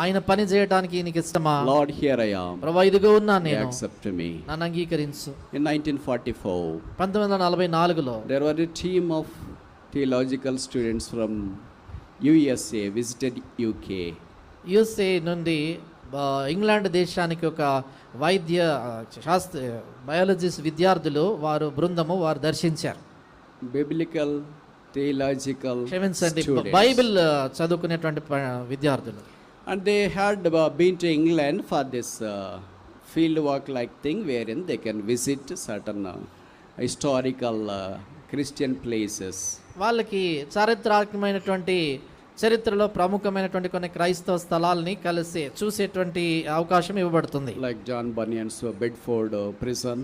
ఆయన పని చేయడానికి నీకు ఇష్టమా? Lord, here I am. ప్రభువా ఇదిగో ఉన్నాను నేను, Accept me. నన్ను అంగీకరించు. In 1944, 1944లో there were a team of theological students from USA visited UK. USA నుండి ఇంగ్లాండ్ దేశానికి ఒక వైద్య శాస్త్ర బయాలజిస్ట్ విద్యార్థులు వారు దర్శించారు. Biblical, theological క్షమించండి, students. బైబిల్ చదువుకునేటువంటి విద్యార్థులు. And they had been to England for this field work like thing wherein they can visit certain historical Christian places. వాళ్ళకి చారిత్రాత్మకమైనటువంటి చరిత్రలో ప్రముఖమైనటువంటి కొన్ని క్రైస్తవ స్థలాల్ని కలిసి చూసేటువంటి అవకాశం ఇవ్వబడుతుంది. Like John Bunyan's Bedford prison.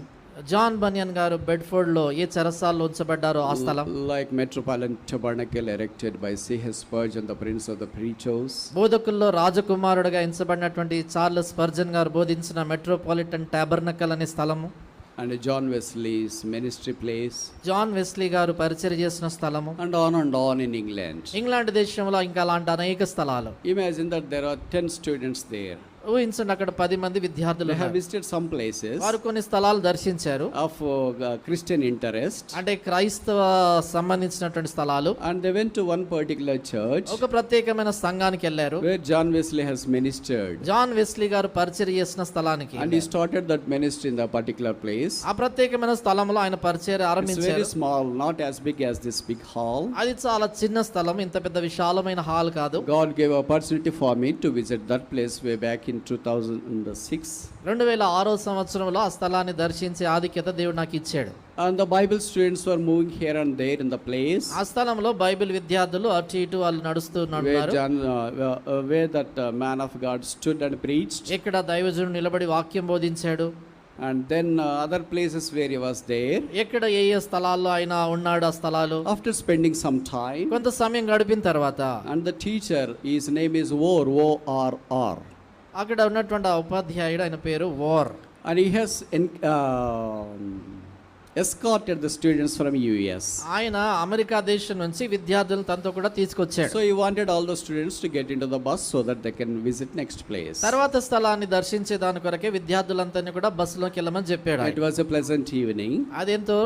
John Bunyan గారు బెడ్ఫోర్డ్ లో ఏ చెరసాల్లో ఉంచబడ్డారో ఆ స్థలం. Like Metropolitan Tabernacle erected by C.H. Spurgeon, the Prince of the Preachers. బోధకుల్లో రాజకుమారుడుగా ఎంచబడినటువంటి చార్లెస్ స్పర్జన్ గారు బోధించిన మెట్రోపాలిటన్ టాబర్నకల్ అనే స్థలము. And John Wesley's ministry place. John Wesley గారు పరిచర్య చేసిన స్థలము. And on in England. England దేశంలో ఇంకా అలాంటి అనేక స్థలాలు. Imagine that there are 10 students there. ఊహించండి, అక్కడ 10 మంది విద్యార్థులు. They have visited some places వారు కొన్ని స్థలాలు దర్శించారు of Christian interest. అంటే క్రైస్తవ సంబంధించినటువంటి స్థలాలు. And they went to one particular church ఒక ప్రత్యేకమైన సంఘానికి వెళ్ళారు, where John Wesley has ministered. John Wesley గారు పరిచర్య చేసిన స్థలానికి. And he started that ministry in the particular place. ఆ ప్రత్యేకమైన స్థలంలో ఆయన పరిచర్య It's ఆరంభించారు. very small, not as big as this big hall. అది చాలా చిన్న స్థలం, ఇంత పెద్ద విశాలమైన హాల్ కాదు. God gave opportunity for me to visit that place way back in 2006. 2006 సంవత్సరంలో ఆ స్థలాన్ని దర్శించే ఆధిక్యత దేవుడు నాకు ఇచ్చాడు. And the Bible students were moving here and there in the place. ఆ స్థలంలో బైబిల్ విద్యార్థులు అటు ఇటు వాళ్ళు నడుస్తున్నారు. Where that man of God stood and preached. ఇక్కడ దైవజనుడు నిలబడి వాక్యం బోధించాడు. And then other places where he was there. ఎక్కడ ఏ స్థలాల్లో ఆయన ఉన్నాడు ఆ స్థలాలు. After spending some time, కొంత సమయం గడిపిన తర్వాత, and the teacher, his name is Orr, O-R-R. అక్కడ ఉన్నటువంటి ఆ ఉపాధ్యాయుడు ఆయన పేరు wore. And he has escorted the students from US. ఆయన అమెరికా దేశం నుంచి విద్యార్థులను తనతో కూడా తీసుకొచ్చాడు. So he wanted all the students to get into the bus so that they can visit next place. తర్వాత స్థలాన్ని దర్శించే దాని కొరకే విద్యార్థులందరినీ కూడా బస్సులోకి వెళ్ళమని చెప్పాడు. It was a pleasant evening. అదెంతో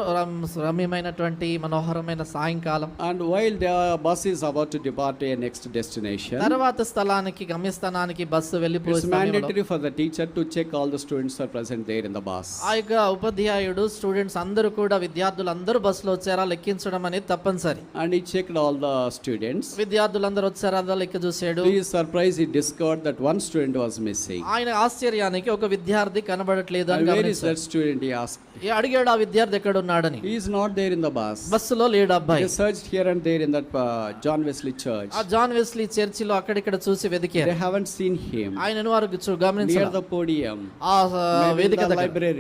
రమ్యమైనటువంటి మనోహరమైన సాయంకాలం. And while the bus is about to depart to a next destination, తర్వాత స్థలానికి గమ్యస్థానానికి బస్సు వెళ్ళిపోయే it's mandatory for the teacher to check all the students are present there in the bus. ఆ యొక్క ఉపాధ్యాయుడు students అందరూ కూడా విద్యార్థులు అందరూ బస్సులో వచ్చారా లెక్కించడం అనేది తప్పనిసరి. And he checked all the students. విద్యార్థులందరూ వచ్చారా అదా లెక్క చూశాడు. To his surprise, he discovered that one student was missing. ఆయన ఆశ్చర్యానికి ఒక విద్యార్థి కనబడట్లేదు అని Where is గమనించాడు. that student? He asked. అడిగాడు ఆ విద్యార్థి ఎక్కడ ఉన్నాడని. He is not there in the bus. బస్సులో లేడు అబ్బాయి. They searched here and there in that John Wesley church. ఆ జాన్ వెస్లీ చర్చిలో అక్కడిక్కడ చూసి వెతికారు. They haven't seen him. ఆయనను వారు గమనించారు. Near the podium. ఆ Maybe వేదిక in the దగ్గర,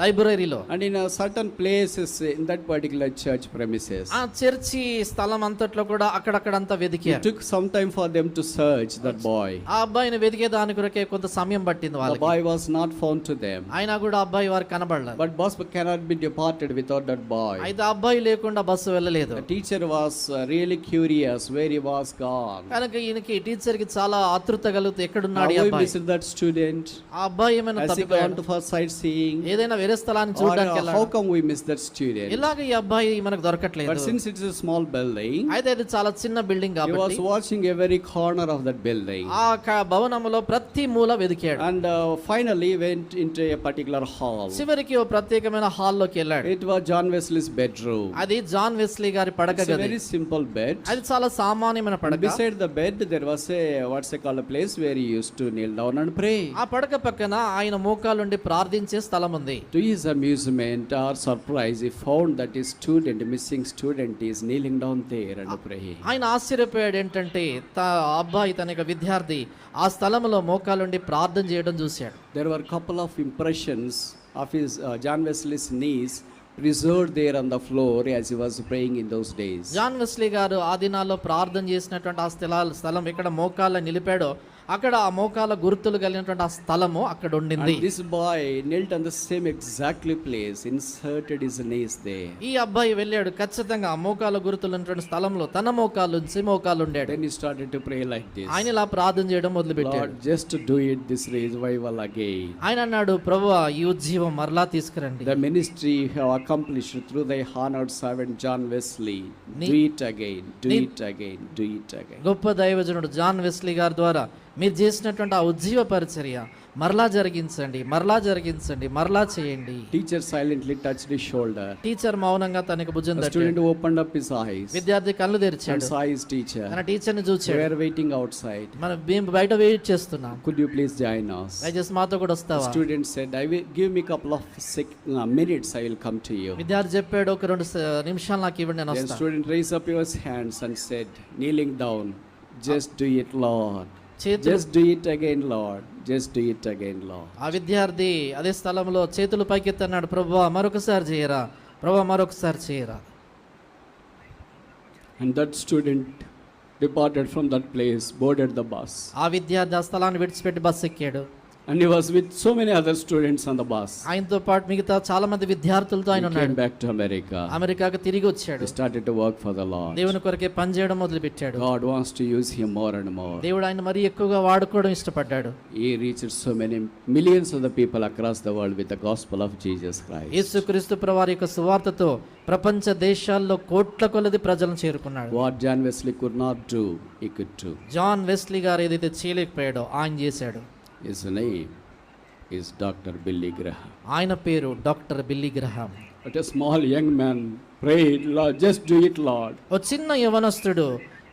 లైబ్రరీలో. And in certain places in that particular church premises. ఆ చర్చి స్థలం అంతట్లో కూడా అక్కడక్కడంతా వెతికారు. It took some time for them to search that boy. ఆ అబ్బాయిని వెతికే దాని కొరకే కొంత సమయం పట్టింది The వాళ్ళకి. boy was not found to them. అయినా కూడా అబ్బాయి వారికి కనబడలేదు. But bus cannot be departed without that boy. అయితే అబ్బాయి లేకుండా బస్సు వెళ్ళలేదు. The teacher was really curious where he was gone. కనుక ఈయనకి టీచర్ కి చాలా ఆతృత కలుగుతూ ఎక్కడున్నాడు ఈ How we అబ్బాయి. missed that student? ఆ అబ్బాయి ఏమైనా Has he gone తప్పిపోయాడు, to for sightseeing? ఏదైనా వేరే స్థలాన్ని Or చూడడానికి how వెళ్ళాడు. come we missed that student? ఇలాగ ఈ అబ్బాయి మనకు దొరకట్లేదు. But since it is a small building, అయితే అది చాలా చిన్న బిల్డింగ్ he was కాబట్టి watching every corner of that building. ఆ భవనంలో ప్రతి మూల వెతికాడు. And finally went into a particular hall. చివరికి ఓ ప్రత్యేకమైన హాల్లోకి వెళ్ళాడు. It was John Wesley's bedroom. అది జాన్ వెస్లీ గారి పడక It's a గది. very simple bed. అది చాలా సామాన్యమైన పడక. Beside the bed there was a called a place where he used to kneel down and pray. ఆ పడక పక్కన ఆయన మోకాలుండి ప్రార్థించే స్థలం ఉంది. To his amusement or surprise, he found that his missing student is kneeling down there and praying. ఆయన ఆశ్చర్యపోయాడు ఏంటంటే అబ్బాయి తన యొక్క విద్యార్థి ఆ స్థలంలో మోకాలుండి ప్రార్థన చేయడం చూశాడు. There were couple of impressions of his John Wesley's knees preserved there on the floor as he was praying in those days. John Wesley గారు ఆ దినాల్లో ప్రార్థన చేసినటువంటి ఆ స్థలం ఎక్కడ మోకాళ్ళ నిలిపాడో అక్కడ ఆ మోకాల గుర్తులు కలిగినటువంటి ఆ స్థలము అక్కడ ఉండింది. And this boy knelt on the same exactly place, inserted his knees there. ఈ అబ్బాయి వెళ్ళాడు, ఖచ్చితంగా ఆ మోకాల గుర్తులు ఉన్నటువంటి స్థలంలో తన మోకాలు ఉంచి మోకాలు ఉండాడు. Then he started to pray like this. ఆయన ఇలా ప్రార్థన చేయడం మొదలు పెట్టాడు. Lord, just do it this revival again. ఆయన అన్నాడు, ప్రభువా ఈ ఉజ్జీవం మరలా తీసుకురండి. The ministry you have accomplished through thy honored servant John Wesley. Do it again, do it again, do it again. గొప్ప దైవజనుడు జాన్ వెస్లీ గారి ద్వారా మీరు చేసినటువంటి ఆ ఉజ్జీవ పరిచర్య మరలా జరిగించండి, మరలా జరిగించండి, మరలా చేయండి. Teacher silently touched his shoulder. Teacher మౌనంగా తనకి భుజం The తట్టాడు. student opened up his eyes విద్యార్థి కళ్ళు and తెరిచాడు, saw his teacher. తన టీచర్ని We చూచాడు. were waiting outside. మనం బయట వెయిట్ చేస్తున్నాం, Could you please join us? దయచేసి మాతో కూడా The వస్తావా? student said, I will give me a couple of minutes, I will come to you. విద్యార్థి చెప్పాడు, ఒక 2 నిమిషాలు నాకు ఇవ్వండి, నేను Then వస్తాను. student raised up his hands and said, kneeling down, just do it, Lord. చేతులు Just do it again, Lord. Just do it again, Lord. ఆ విద్యార్థి అదే స్థలంలో చేతులు పైకెత్తన్నాడు, ప్రభువా మరొకసారి చేయరా, ప్రభువా మరొకసారి చేయరా. And that student departed from that place, boarded the bus. ఆ విద్యార్థి ఆ స్థలాన్ని విడిచిపెట్టి బస్సు ఎక్కాడు. And he was with so many other students on the bus. ఆయనతో పాటు మిగతా చాలా మంది విద్యార్థులతో He ఆయన came ఉన్నాడు. back to America. అమెరికాకు తిరిగి వచ్చాడు. He started to work for the Lord. దేవుని కొరకే పని చేయడం మొదలు పెట్టాడు. God wants to use him more and more. దేవుడు ఆయన మరీ ఎక్కువగా వాడుకోవడం ఇష్టపడ్డాడు. He reached so many millions of the people across the world with the gospel of Jesus Christ. యేసుక్రీస్తు ప్రభువారి యొక్క సువార్తతో ప్రపంచ దేశాల్లో కోట్ల కొలది ప్రజలను చేరుకున్నాడు. What John Wesley could not do, he could do. John Wesley గారు ఏదైతే చేయలేకపోయాడో ఆయన చేశాడు. His name is Dr. Billy Graham. ఆయన పేరు doctor Billy Graham. But a small young man prayed, Lord, just do it, Lord. ఓ చిన్న యవనస్తుడు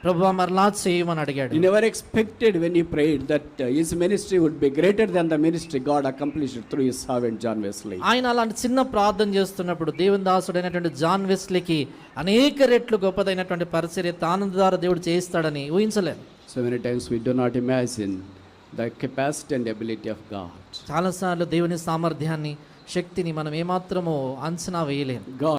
ప్రభువా మరలా చేయమని అడిగాడు. He never expected when he prayed that his ministry would be greater than the ministry God accomplished through his servant John Wesley. ఆయన అలాంటి చిన్న ప్రార్థన చేస్తున్నప్పుడు దేవుని దాసుడైనటువంటి జాన్ వెస్లీకి అనేక రెట్లు గొప్పదైనటువంటి పరిచర్య తాను ద్వారా దేవుడు చేయిస్తాడని ఊహించలేదు. So many times we do not imagine the capacity and ability of God. చాలాసార్లు దేవుని సామర్థ్యాన్ని, శక్తిని మనం ఏమాత్రమో అంచనా వేయలేము. God